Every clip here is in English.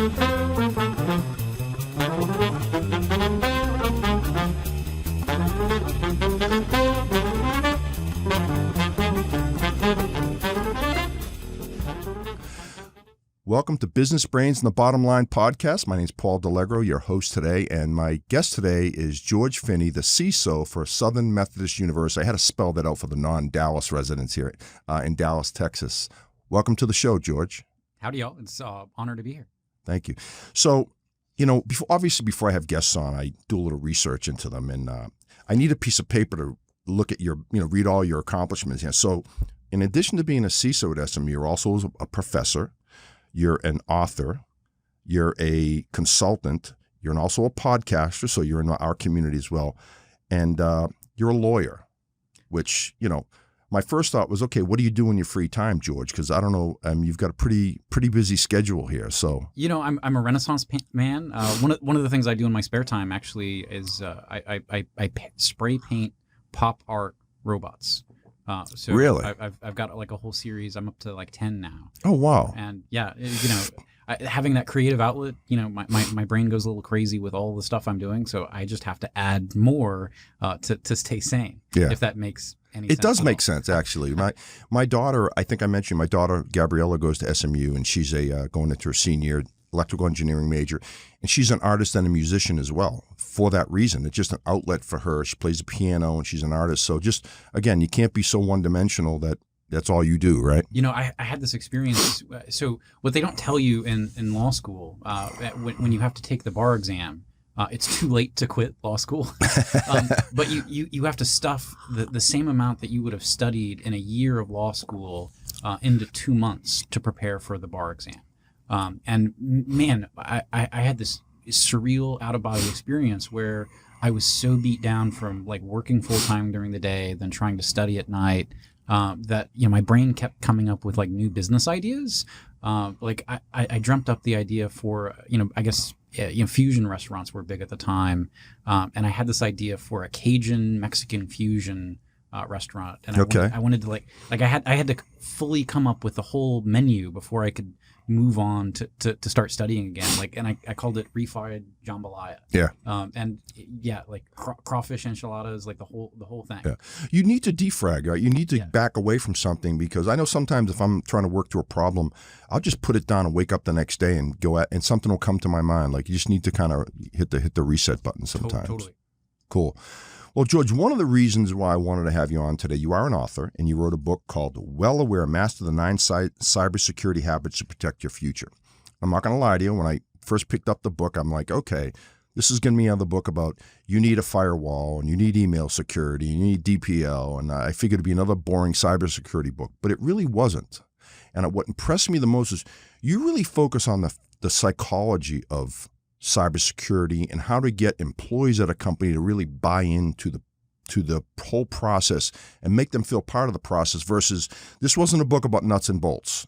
Welcome to Business Brains and the Bottom Line podcast. My name is Paul DeLegro, your host today, and my guest today is George Finney, the CISO for Southern Methodist University. I had to spell that out for the non-Dallas residents here in Dallas, Texas. Welcome to the show, George. Howdy, y'all. It's an honor to be here. Thank you. So, before I have guests on, I do a little research into them, and I need a piece of paper to look at your, read all your accomplishments. Yeah. So, in addition to being a CISO at SMU, you're also a professor. You're an author, you're a consultant, you're also a podcaster, so you're in our community as well, and you're a lawyer, which, my first thought was, okay, what do you do in your free time, George? Because I don't know, you've got a pretty busy schedule here. So I'm a Renaissance man. One of the things I do in my spare time actually is I spray paint pop art robots. So really? I've got like a whole series. I'm up to like 10 now. Oh, wow. And yeah, having that creative outlet, my brain goes a little crazy with all the stuff I'm doing. So I just have to add more to stay sane. Yeah. If that makes any sense. It does make sense, actually. My daughter, I think I mentioned, my daughter Gabriella goes to SMU, and she's going into her senior year, electrical engineering major, and she's an artist and a musician as well. For that reason, it's just an outlet for her. She plays the piano and she's an artist. So just, again, you can't be so one-dimensional that that's all you do, right? I had this experience. So what they don't tell you in law school, when you have to take the bar exam, it's too late to quit law school. But you have to stuff the same amount that you would have studied in a year of law school into 2 months to prepare for the bar exam. And man, I had this surreal out-of-body experience where I was so beat down from like working full-time during the day, then trying to study at night, that my brain kept coming up with like new business ideas. I dreamt up the idea for I guess fusion restaurants were big at the time, and I had this idea for a Cajun Mexican fusion restaurant, and I wanted to I had to fully come up with the whole menu before I could move on to start studying again. And I called it refried jambalaya. Yeah. And yeah, like crawfish enchiladas, like the whole thing. Yeah. You need to defrag, right? You need to back away from something, because I know sometimes if I'm trying to work through a problem, I'll just put it down and wake up the next day and and something will come to my mind. Like, you just need to kind of hit the reset button sometimes. Totally. Cool. Well, George, one of the reasons why I wanted to have you on today, you are an author, and you wrote a book called WellAware, Master the 9 Cybersecurity Habits to Protect Your Future. I'm not going to lie to you. When I first picked up the book, I'm like, okay, this is going to be another book about you need a firewall, and you need email security, and you need DPL, and I figured it'd be another boring cybersecurity book, but it really wasn't. And what impressed me the most is you really focus on the psychology of cybersecurity and how to get employees at a company to really buy into the whole process and make them feel part of the process, versus this wasn't a book about nuts and bolts,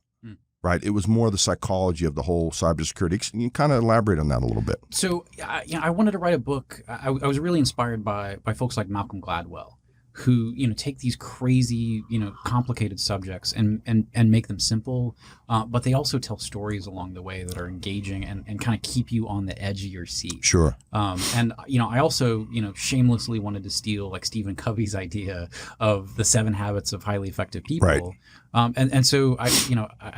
right? It was more the psychology of the whole cybersecurity. Can you kind of elaborate on that a little bit? So I wanted to write a book. I was really inspired by folks like Malcolm Gladwell, who take these crazy complicated subjects and make them simple, but they also tell stories along the way that are engaging and kind of keep you on the edge of your seat. Sure. And I also shamelessly wanted to steal like Stephen Covey's idea of the 7 habits of highly effective people. Right. And so I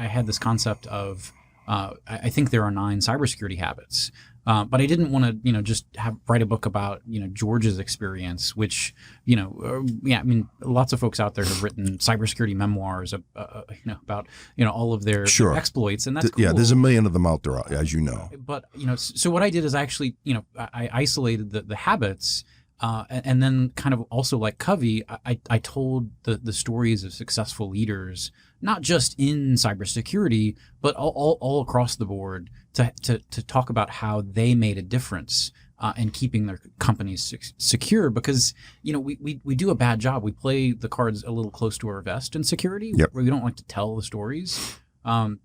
had this concept of I think there are 9 cybersecurity habits. But I didn't want to, just write a book about, George's experience, which, lots of folks out there have written cybersecurity memoirs, about, all of their exploits, and that's cool. Yeah, there's a million of them out there, as you know. But, so what I did is actually, I isolated the habits, and then kind of also like Covey, I told the stories of successful leaders, not just in cybersecurity, but all across the board, to talk about how they made a difference in keeping their companies secure. Because we do a bad job. We play the cards a little close to our vest in security. Yep. Where we don't like to tell the stories. I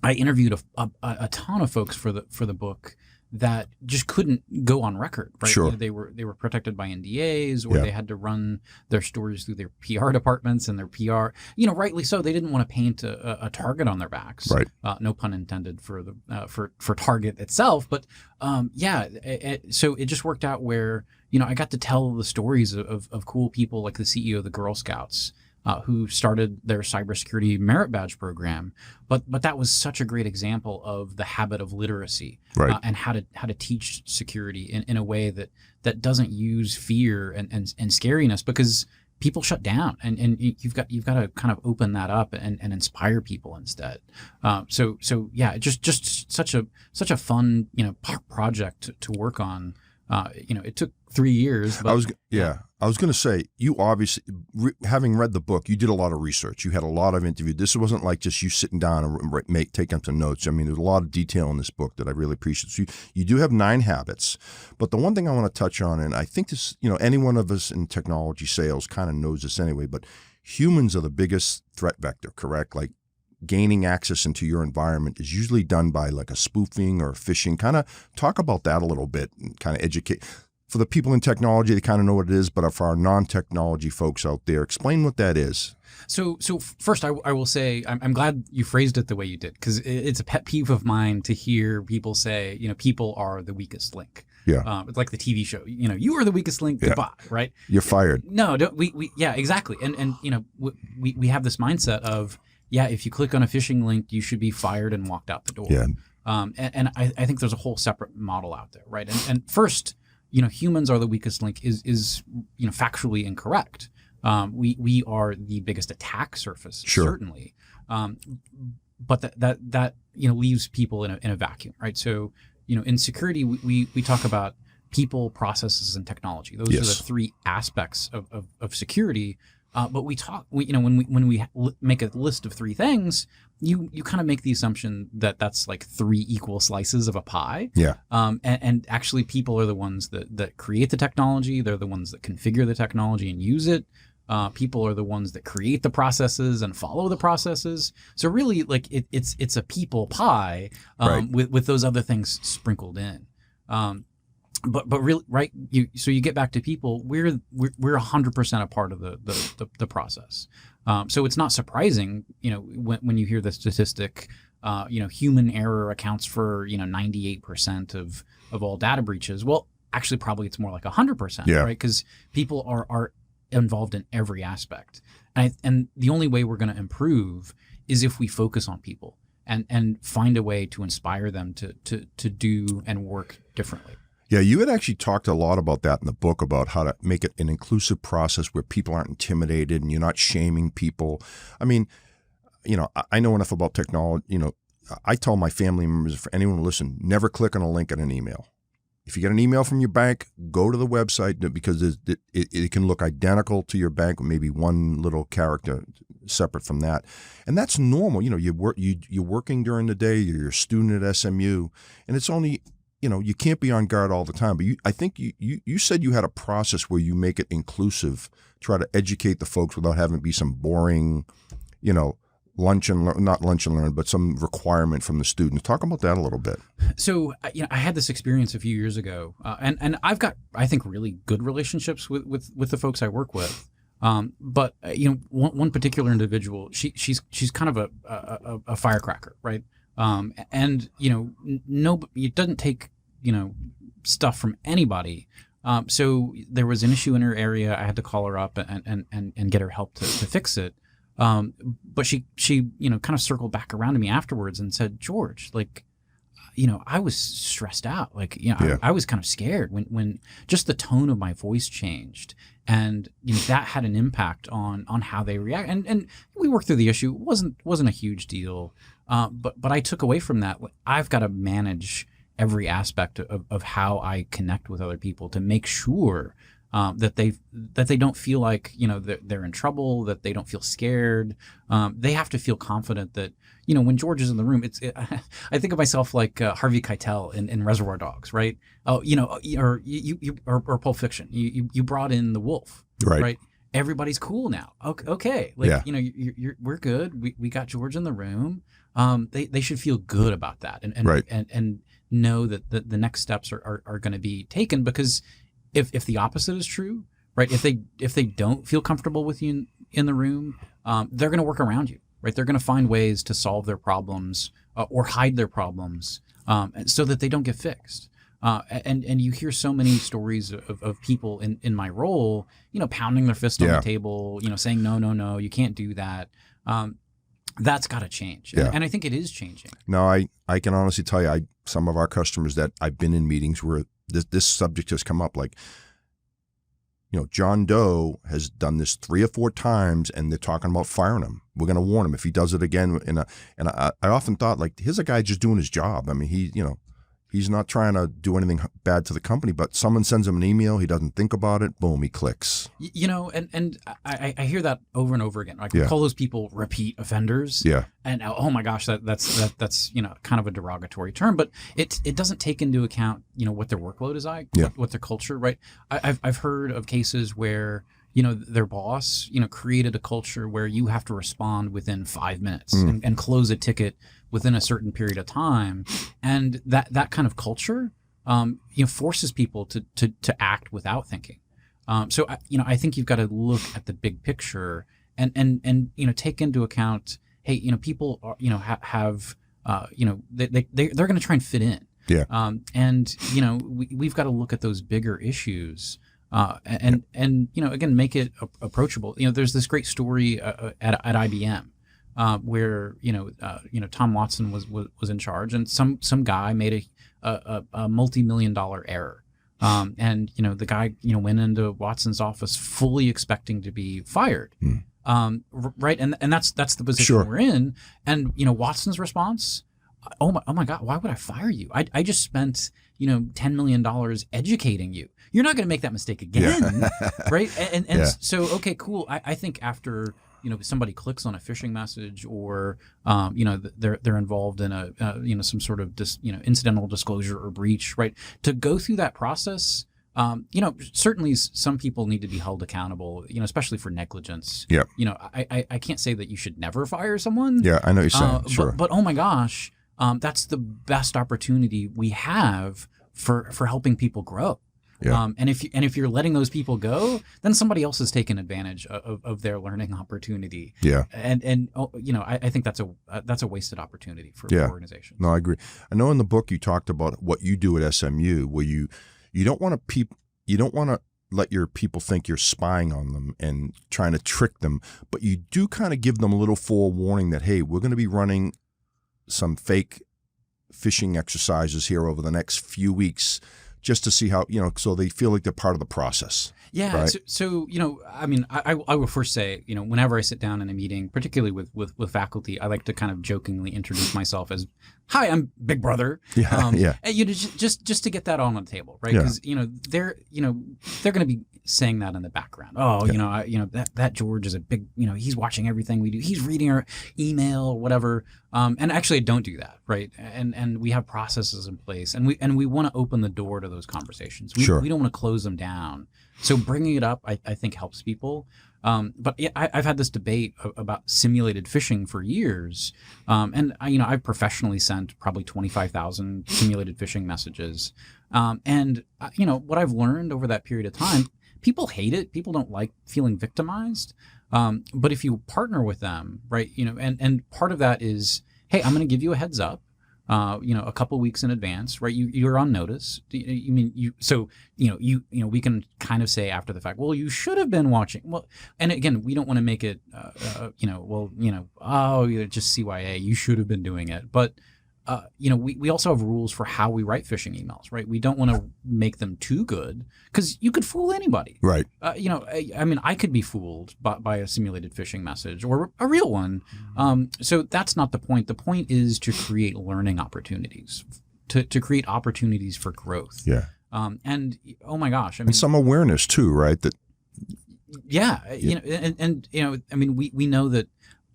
interviewed a ton of folks for the book. that just couldn't go on record, right? Sure. They were protected by NDAs, or they had to run their stories through their PR departments and their PR. Rightly so. They didn't want to paint a target on their backs. Right. No pun intended for the for Target itself, but so it just worked out where I got to tell the stories of cool people like the CEO of the Girl Scouts, who started their cybersecurity merit badge program, but that was such a great example of the habit of literacy, right. And how to teach security in a way that doesn't use fear and scariness, because people shut down, and you've got to kind of open that up and inspire people instead. So just such a fun project to work on. It took 3 years. But, I was going to say, you obviously, having read the book, you did a lot of research. You had a lot of interviews. This wasn't like just you sitting down and taking some notes. I mean, there's a lot of detail in this book that I really appreciate. So you do have 9 habits. But the one thing I want to touch on, and I think this, any one of us in technology sales kind of knows this anyway, but humans are the biggest threat vector, correct? Like, gaining access into your environment is usually done by like a spoofing or phishing. Kind of talk about that a little bit and kind of educate. For the people in technology, they kind of know what it is, but for our non-technology folks out there, explain what that is. So first, I will say I'm glad you phrased it the way you did, because it's a pet peeve of mine to hear people say, people are the weakest link. Yeah. It's like the TV show, you are the weakest link, goodbye, right? You're fired. No, yeah, exactly. And we have this mindset of, if you click on a phishing link, you should be fired and walked out the door. Yeah. And I think there's a whole separate model out there, right? And first, humans are the weakest link is factually incorrect. We are the biggest attack surface, sure. certainly. But that leaves people in a vacuum, right? So in security, we talk about people, processes, and technology. Those yes. are the 3 aspects of security. But when we make a list of 3 things, you kind of make the assumption that that's like 3 equal slices of a pie. Yeah. And actually, people are the ones that create the technology. They're the ones that configure the technology and use it. People are the ones that create the processes and follow the processes. So really, like it's a people pie, right. with those other things sprinkled in. But really, right? So you get back to people. We're 100% a part of the process. So it's not surprising, when you hear the statistic, human error accounts for 98% of all data breaches. Well, actually, probably it's more like 100%, yeah. right? Because people are involved in every aspect, and the only way we're going to improve is if we focus on people and find a way to inspire them to do and work differently. Yeah, you had actually talked a lot about that in the book, about how to make it an inclusive process where people aren't intimidated and you're not shaming people. I mean, I know enough about technology. I tell my family members, for anyone to listen, never click on a link in an email. If you get an email from your bank, go to the website, because it can look identical to your bank, maybe one little character separate from that. And that's normal. You're working during the day, you're a student at SMU, and it's only... you can't be on guard all the time, but I think you said you had a process where you make it inclusive, try to educate the folks without having to be some boring, not lunch and learn, but some requirement from the students. Talk about that a little bit. So, I had this experience a few years ago, and I've got, I think, really good relationships with the folks I work with. But one particular individual, she's kind of a firecracker, right? And it doesn't take stuff from anybody. So there was an issue in her area. I had to call her up and get her help to fix it. But she kind of circled back around to me afterwards and said, George, like, I was stressed out. Like, yeah. I was kind of scared when just the tone of my voice changed, and that had an impact on how they react. And we worked through the issue. It wasn't a huge deal. But I took away from that, I've got to manage every aspect of how I connect with other people to make sure that they don't feel like they're in trouble, that they don't feel scared. They have to feel confident that when George is in the room, I think of myself like Harvey Keitel in Reservoir Dogs, right? Oh, or Pulp Fiction. You brought in the wolf, right? Everybody's cool now. Okay, like we're good. We got George in the room. They should feel good about that, and right. and know that the next steps are going to be taken, because if the opposite is true, right? If they don't feel comfortable with you in the room, they're going to work around you, right? They're going to find ways to solve their problems or hide their problems so that they don't get fixed. And you hear so many stories of people in my role, pounding their fist on the table, saying, no, you can't do that. That's got to change. Yeah. And I think it is changing. No, I can honestly tell you, some of our customers that I've been in meetings where this subject has come up, like, John Doe has done this 3 or 4 times, and they're talking about firing him. We're going to warn him if he does it again. And I often thought, like, here's a guy just doing his job. I mean, he's not trying to do anything bad to the company, but someone sends him an email, he doesn't think about it, boom, he clicks. And I hear that over and over again. Like, we call those people repeat offenders. Yeah. And oh my gosh, that's kind of a derogatory term, but it doesn't take into account what their workload is like, what their culture, right? I've heard of cases where their boss created a culture where you have to respond within 5 minutes and close a ticket within a certain period of time, and that kind of culture forces people to act without thinking. So I think you've got to look at the big picture and take into account, hey, people are, have they're going to try and fit in. Yeah. And we've got to look at those bigger issues. And again, make it approachable. There's this great story at IBM where Tom Watson was in charge, and some guy made a multi-million-dollar error, and the guy went into Watson's office fully expecting to be fired, right? And that's the position we're in. And Watson's response, oh my God, why would I fire you? I just spent $10 million educating you. You're not going to make that mistake again, right? And so, okay, cool. I think after somebody clicks on a phishing message, or they're involved in a some sort of incidental disclosure or breach, right? To go through that process, certainly some people need to be held accountable, especially for negligence. Yeah. I can't say that you should never fire someone. Yeah, I know what you're saying. Sure. But oh my gosh, that's the best opportunity we have for helping people grow. Yeah. And if you're letting those people go, then somebody else is taking advantage of their learning opportunity. Yeah. And I think that's a wasted opportunity for organizations. No, I agree. I know in the book you talked about what you do at SMU, where you don't want to let your people think you're spying on them and trying to trick them, but you do kind of give them a little forewarning that, hey, we're going to be running some fake phishing exercises here over the next few weeks, just to see how, so they feel like they're part of the process. Yeah. Right? So I mean, I will first say, whenever I sit down in a meeting, particularly with faculty, I like to kind of jokingly introduce myself as, "Hi, I'm Big Brother." Yeah. And, just to get that on the table, right? Yeah. Because they're going to be saying that in the background. Oh, that George is a big, he's watching everything we do. He's reading our email or whatever. And actually, I don't do that, right? And we have processes in place, and we want to open the door to those conversations. We don't want to close them down. So bringing it up, I think, helps people. But yeah, I've had this debate about simulated phishing for years, and I've professionally sent probably 25,000 simulated phishing messages. And what I've learned over that period of time, people hate it. People don't like feeling victimized. But if you partner with them, right, and part of that is, hey, I'm going to give you a heads up. A couple weeks in advance, right? You're on notice. We can kind of say after the fact, well, you should have been watching. Well, and again, we don't want to make it, just CYA, you should have been doing it. But, we also have rules for how we write phishing emails, right? We don't want to make them too good, because you could fool anybody. Right. I could be fooled by a simulated phishing message or a real one. So that's not the point. The point is to create learning opportunities, to create opportunities for growth. Yeah. And oh my gosh, and some awareness too, right? That. Yeah. We know that.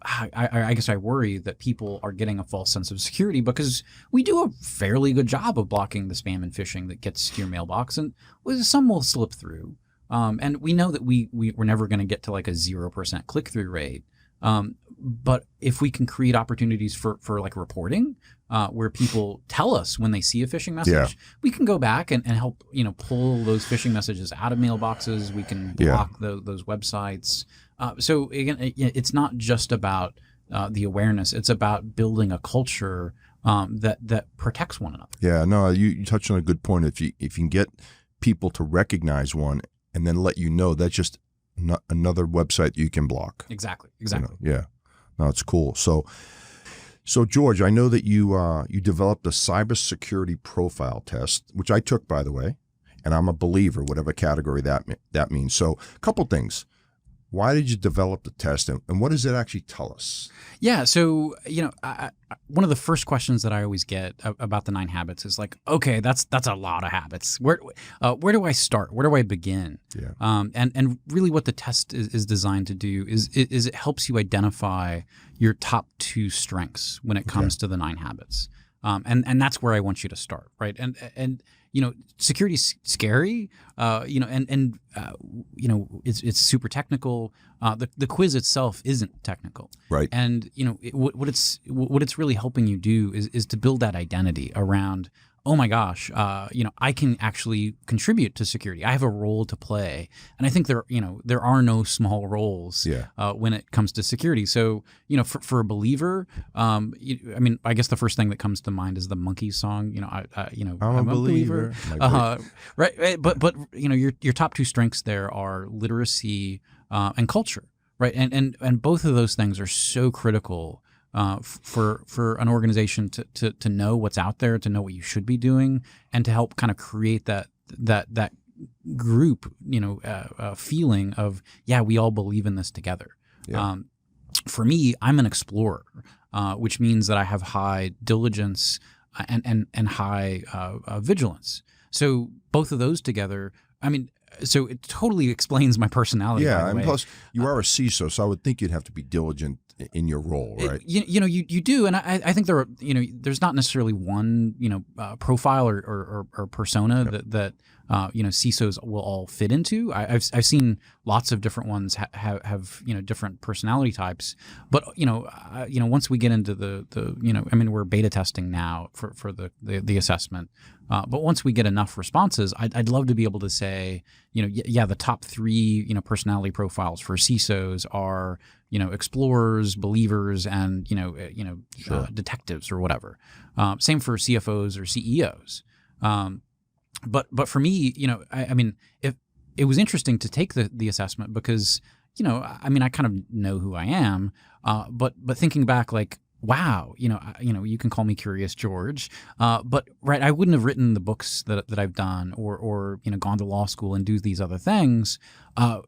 I guess I worry that people are getting a false sense of security because we do a fairly good job of blocking the spam and phishing that gets to your mailbox, and some will slip through. And we know that we're never going to get to like a 0% click-through rate. But if we can create opportunities for like reporting, where people tell us when they see a phishing message, we can go back and help, pull those phishing messages out of mailboxes. We can block those websites. So again, it's not just about the awareness. It's about building a culture that protects one another. Yeah, no, you touched on a good point. If you can get people to recognize one and then let you know, that's just another website you can block. Exactly. Yeah, no, it's cool. So George, I know that you developed a cybersecurity profile test, which I took, by the way, and I'm a believer, whatever category that means. So a couple things. Why did you develop the test, and what does it actually tell us? Yeah, so one of the first questions that I always get about the 9 habits is like, okay, that's a lot of habits. Where do I start? Where do I begin? Yeah. And really, what the test is designed to do is it helps you identify your top 2 strengths when it comes to the 9 habits. And that's where I want you to start, right? And security's scary, it's super technical. The quiz itself isn't technical, right? And what it's really helping you do is to build that identity around, oh my gosh, I can actually contribute to security. I have a role to play, and I think there are no small roles when it comes to security. So for a believer, I guess the first thing that comes to mind is the Monkees song. I'm a believer. Right. But your top 2 strengths there are literacy and culture, right? And both of those things are so critical. For an organization to know what's out there, to know what you should be doing, and to help kind of create that group, feeling of, we all believe in this together. Yeah. For me, I'm an explorer, which means that I have high diligence and high vigilance. So both of those together, so it totally explains my personality. Yeah, and plus you are a CISO, so I would think you'd have to be diligent in your role, right? You do, and I think there are, there's not necessarily one profile or persona that CISOs will all fit into. I've seen lots of different ones have different personality types, but once we get into the we're beta testing now for the assessment, but once we get enough responses, I'd love to be able to say the top 3 personality profiles for CISOs are explorers, believers, and detectives or whatever. Same for CFOs or CEOs. But for me, if it was interesting to take the assessment because I kind of know who I am. But thinking back, like, wow, you can call me Curious George, but right, I wouldn't have written the books that I've done or gone to law school and do these other things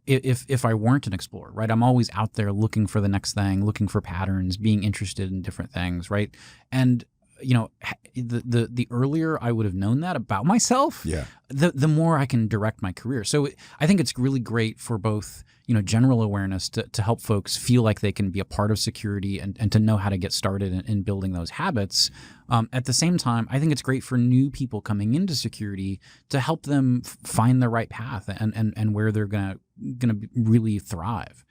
if I weren't an explorer, right? I'm always out there looking for the next thing, looking for patterns, being interested in different things, right? And the earlier I would have known that about myself, the more I can direct my career. So I think it's really great for both general awareness to help folks feel like they can be a part of security and to know how to get started in building those habits. At the same time, I think it's great for new people coming into security to help them find the right path and where they're gonna really thrive.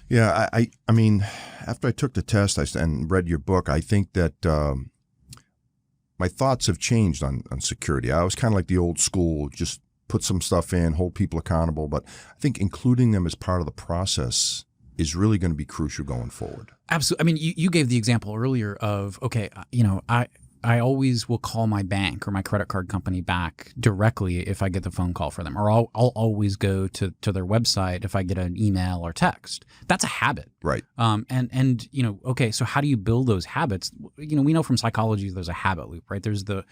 Yeah, I mean, after I took the test and read your book, I think that my thoughts have changed on security. I was kind of like the old school, just put some stuff in, hold people accountable. But I think including them as part of the process is really going to be crucial going forward. Absolutely. I mean, you gave the example earlier of, okay, I always will call my bank or my credit card company back directly if I get the phone call for them, or I'll always go to their website if I get an email or text. That's a habit. Right. Okay, so how do you build those habits? We know from psychology there's a habit loop, right? There's the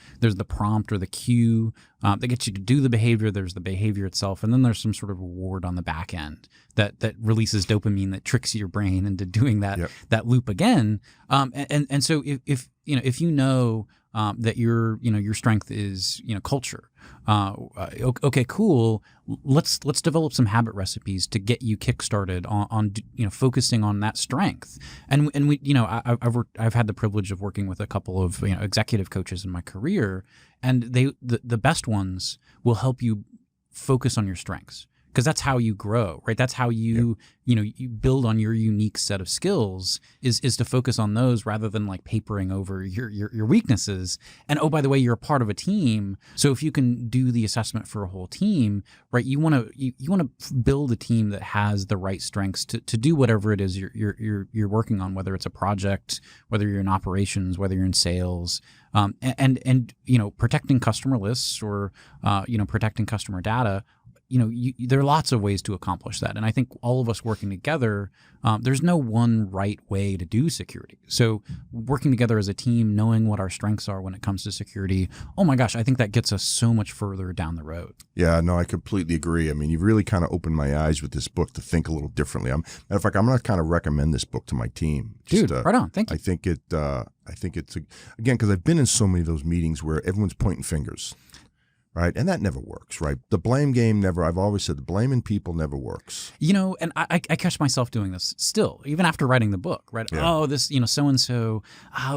prompt or the cue that gets you to do the behavior. There's the behavior itself, and then there's some sort of reward on the back end that releases dopamine that tricks your brain into doing that loop again. And so if you know that your strength is culture, okay, cool. Let's develop some habit recipes to get you kickstarted on focusing on that strength. And we I've had the privilege of working with a couple of executive coaches in my career, and the best ones will help you focus on your strengths. because that's how you grow, right? That's how you you build on your unique set of skills is to focus on those rather than like papering over your weaknesses. And oh, by the way, you're a part of a team, so if you can do the assessment for a whole team, right? You want to build a team that has the right strengths to do whatever it is you're working on, whether it's a project, whether you're in operations, whether you're in sales, and protecting customer lists or protecting customer data. There are lots of ways to accomplish that. And I think all of us working together, there's no one right way to do security. So working together as a team, knowing what our strengths are when it comes to security, oh my gosh, I think that gets us so much further down the road. Yeah, no, I completely agree. I mean, you've really kind of opened my eyes with this book to think a little differently. Matter of fact, I'm going to kind of recommend this book to my team. Dude, right on. Thank you. I think it's, again, because I've been in so many of those meetings where everyone's pointing fingers. Right. And that never works. Right. The blame game never. I've always said the blaming people never works. And I catch myself doing this still, even after writing the book. Right. Yeah. Oh, this, so-and-so,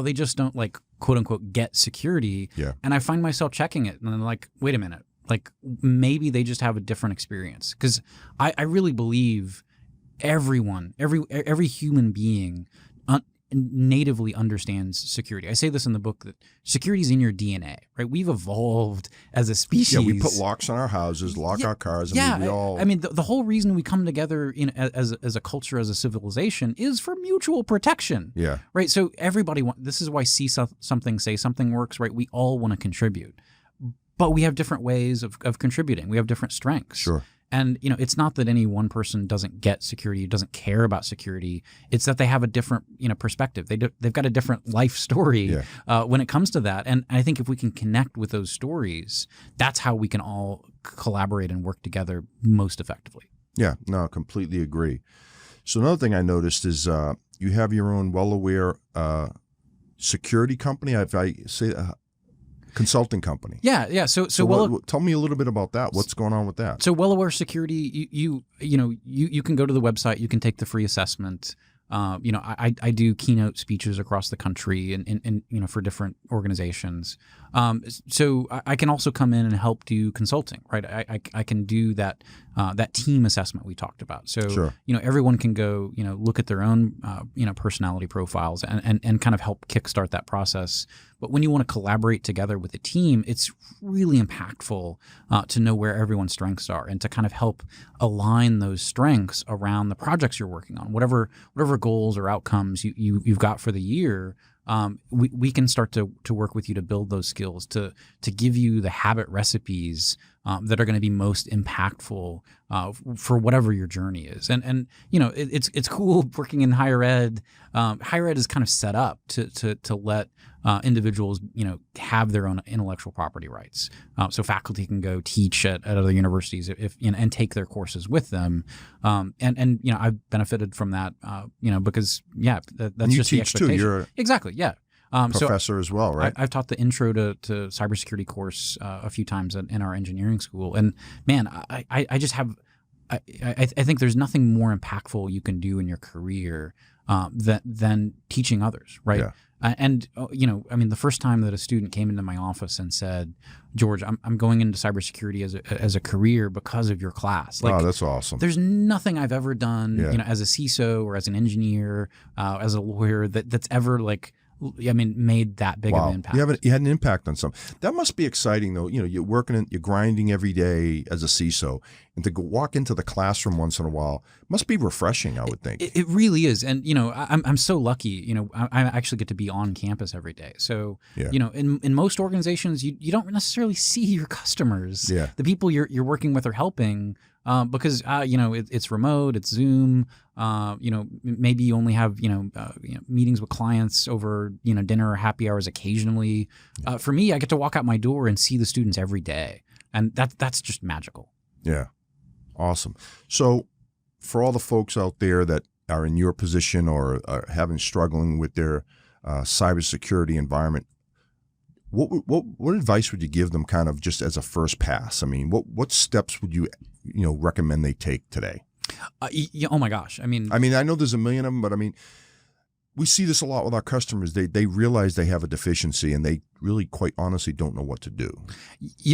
they just don't like, quote unquote, get security. Yeah. And I find myself checking it and I'm like, wait a minute, like maybe they just have a different experience. Because I really believe everyone, every human being natively understands security. I say this in the book that security is in your DNA, right? We've evolved as a species. Yeah, we put locks on our houses, our cars. I mean, the whole reason we come together as a culture, as a civilization, is for mutual protection. Yeah. Right. So everybody this is why see something, say something works. Right. We all want to contribute, but we have different ways of contributing. We have different strengths. Sure. And it's not that any one person doesn't get security, doesn't care about security. It's that they have a different perspective. They've got a different life story when it comes to that. And I think if we can connect with those stories, that's how we can all collaborate and work together most effectively. Yeah, no, completely agree. So another thing I noticed is you have your own WellAware security company. If I say consulting company. Yeah. So tell me a little bit about that. What's going on with that? So WellAware Security, you can go to the website. You can take the free assessment. I do keynote speeches across the country and for different organizations. So I can also come in and help do consulting, right? I can do that team assessment we talked about. So, sure. Everyone can go, look at their own, personality profiles and kind of help kickstart that process. But when you want to collaborate together with a team, it's really impactful to know where everyone's strengths are and to kind of help align those strengths around the projects you're working on, whatever goals or outcomes you've got for the year. We can start to work with you to build those skills, to give you the habit recipes that are going to be most impactful for whatever your journey is. And it's cool working in higher ed. Higher ed is kind of set up to let individuals have their own intellectual property rights. So faculty can go teach at other universities and take their courses with them. And I've benefited from that. Because that's just the expectation. Too. You're exactly. Yeah. Professor as well, right? I've taught the intro to cybersecurity course a few times in our engineering school, and man, I just have I think there's nothing more impactful you can do in your career than teaching others, right? Yeah. And the first time that a student came into my office and said, "George, I'm going into cybersecurity as a career because of your class." Like, oh, that's awesome. There's nothing I've ever done, as a CISO or as an engineer, as a lawyer that's ever made that big of an impact. You had an impact on some. That must be exciting, though. You're you're grinding every day as a CISO, and to go walk into the classroom once in a while must be refreshing, I would think. It really is, and I'm so lucky. I actually get to be on campus every day. So in most organizations, you don't necessarily see your customers. Yeah. The people you're working with or helping. Because it's remote, it's Zoom. Maybe you only have meetings with clients over dinner or happy hours occasionally. For me, I get to walk out my door and see the students every day, and that's just magical. Yeah, awesome. So, for all the folks out there that are in your position or are struggling with their cybersecurity environment, what advice would you give them, kind of just as a first pass? I mean, what steps would you recommend they take today? Oh my gosh! I mean, I know there's a million of them, but we see this a lot with our customers. They realize they have a deficiency, and they really, quite honestly, don't know what to do.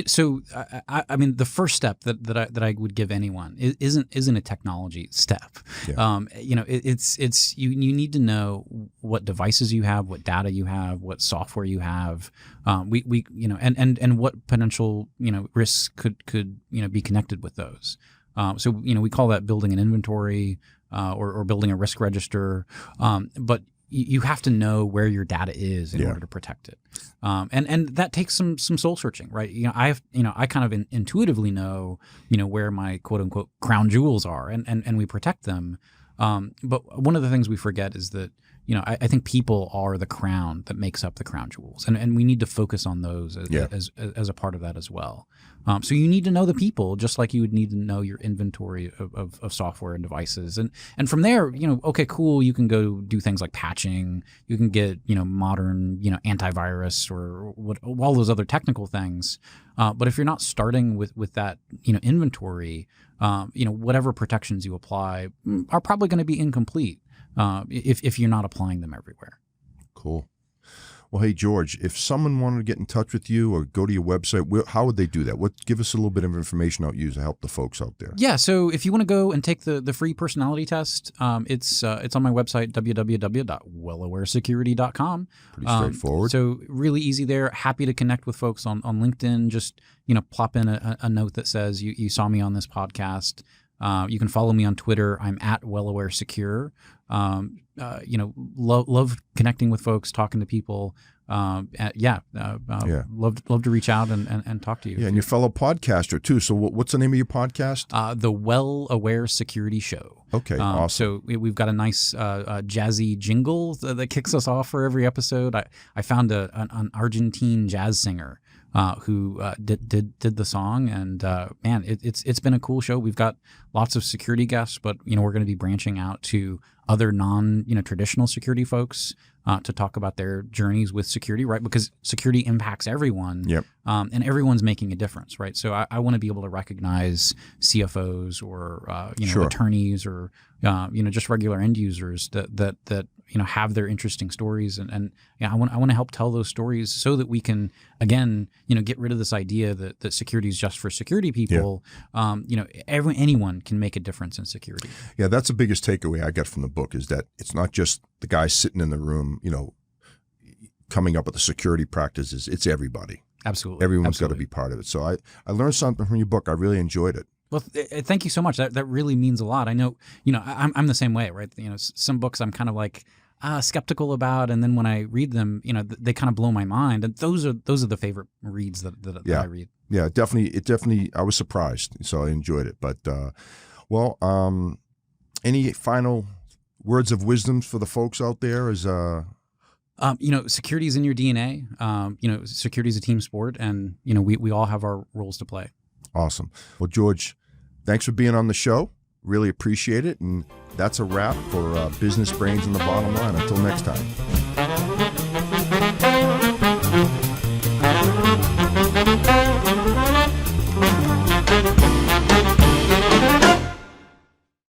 So, I mean, the first step that I would give anyone isn't a technology step. Yeah. It's you need to know what devices you have, what data you have, what software you have. And what potential risks could be connected with those. So we call that building an inventory. Or building a risk register, but you have to know where your data is in order to protect it, and that takes some soul searching, right? I kind of intuitively know where my quote unquote crown jewels are, and we protect them. But one of the things we forget is that I think people are the crown that makes up the crown jewels, and we need to focus on those as a part of that as well. So you need to know the people, just like you would need to know your inventory of software and devices, and from there, okay, cool, you can go do things like patching, you can get modern antivirus or all those other technical things. But if you're not starting with that inventory, whatever protections you apply are probably going to be incomplete if you're not applying them everywhere. Cool. Well, hey, George, if someone wanted to get in touch with you or go to your website, how would they do that? Give us a little bit of information out you to help the folks out there. Yeah, so if you want to go and take the free personality test, it's on my website, www.WellAwareSecurity.com. Pretty straightforward. So really easy there. Happy to connect with folks on LinkedIn. Just plop in a note that says you saw me on this podcast. You can follow me on Twitter. I'm at WellAware Secure. Love connecting with folks, talking to people. Love to reach out and talk to you. Yeah, and your fellow podcaster too. So what's the name of your podcast? The WellAware Security Show. Okay, awesome. So we've got a nice jazzy jingle that kicks us off for every episode. I found an Argentine jazz singer who did the song, and man, it's been a cool show. We've got lots of security guests, but we're going to be branching out to other traditional security folks to talk about their journeys with security, right? Because security impacts everyone, yep. And everyone's making a difference, right? So I want to be able to recognize CFOs or Sure. attorneys or just regular end users that have their interesting stories, and I want to help tell those stories so that we can again get rid of this idea that security is just for security people. Yeah. Anyone can make a difference in security. Yeah, that's the biggest takeaway I got from the book, is that it's not just the guy sitting in the room, coming up with the security practices. It's everybody. Absolutely. Everyone's got to be part of it. So I learned something from your book. I really enjoyed it. Well, thank you so much. That really means a lot. I know, I'm the same way, right? Some books I'm kind of like skeptical about, and then when I read them, they kind of blow my mind. And those are the favorite reads that I read. Yeah, definitely. I was surprised, so I enjoyed it. But any final words of wisdom for the folks out there? Security is in your DNA. Security is a team sport, and we all have our roles to play. Awesome. Well, George, thanks for being on the show. Really appreciate it. And that's a wrap for Business Brains and the Bottom Line. Until next time.